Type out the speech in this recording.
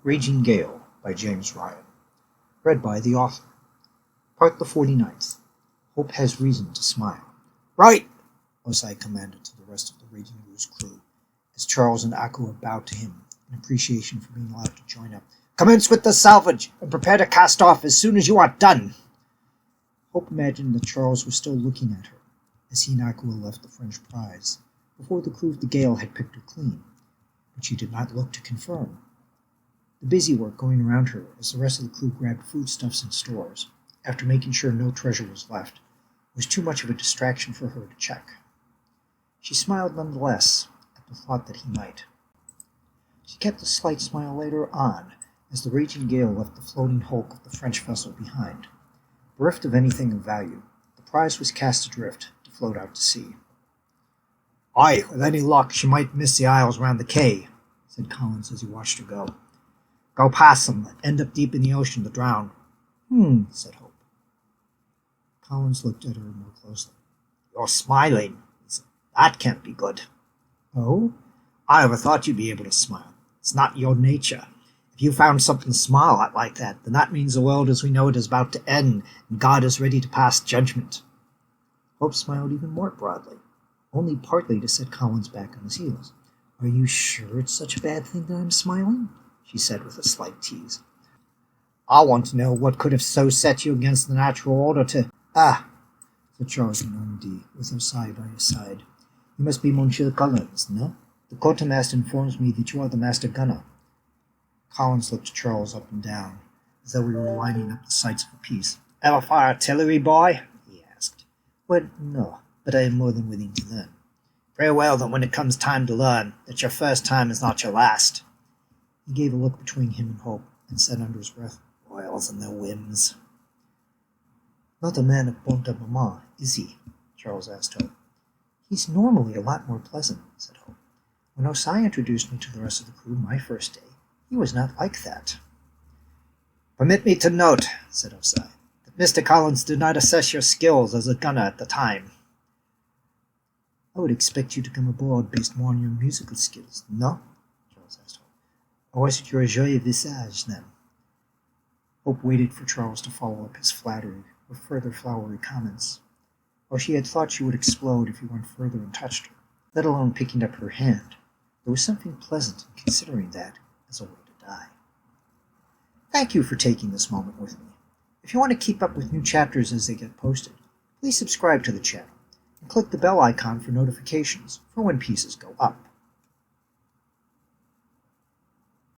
Raging Gale by James Ryan. Read by the author. Part the 49th. Hope has reason to smile. Right! Osai commanded to the rest of the Raging Ghoul's crew, as Charles and Aqua bowed to him in appreciation for being allowed to join up. Commence with the salvage, and prepare to cast off as soon as you are done! Hope imagined that Charles was still looking at her, as he and Aqua left the French prize, before the crew of the Gale had picked her clean, but she did not look to confirm. The busy work going around her as the rest of the crew grabbed foodstuffs and stores, after making sure no treasure was left, was too much of a distraction for her to check. She smiled nonetheless at the thought that he might. She kept a slight smile later on as the Raging Gale left the floating hulk of the French vessel behind. Bereft of anything of value, the prize was cast adrift to float out to sea. "Aye, with any luck she might miss the isles round the quay," said Collins as he watched her go. "Go past them and end up deep in the ocean to drown." Said Hope. Collins looked at her more closely. "You're smiling," he said. "That can't be good." "Oh?" "I never thought you'd be able to smile. It's not your nature. If you found something to smile at like that, then that means the world as we know it is about to end, and God is ready to pass judgment." Hope smiled even more broadly, only partly to set Collins back on his heels. "Are you sure it's such a bad thing that I'm smiling?" she said with a slight tease. "I want to know what could have so set you against the natural order to—" "Ah," said Charles in Normandy, with Osai by his side. "You must be Monsieur Collins, no? The quartermaster informs me that you are the master gunner." Collins looked Charles up and down, as though we were lining up the sights of a piece. "Ever fire artillery, boy?" he asked. "Well, no, but I am more than willing to learn." "Very well, then when it comes time to learn, that your first time is not your last." He gave a look between him and Hope, and said under his breath, "Royals and their whims." "Not a man of bon temperament, is he?" Charles asked Hope. "He's normally a lot more pleasant," said Hope. "When Osai introduced me to the rest of the crew my first day, he was not like that." "Permit me to note," said Osai, "that Mr. Collins did not assess your skills as a gunner at the time." "I would expect you to come aboard based more on your musical skills, no?" Charles asked Hope. "Or was it your joyeux visage, then?" Hope waited for Charles to follow up his flattery with further flowery comments. While she had thought she would explode if he went further and touched her, let alone picking up her hand, there was something pleasant in considering that as a way to die. Thank you for taking this moment with me. If you want to keep up with new chapters as they get posted, please subscribe to the channel and click the bell icon for notifications for when pieces go up.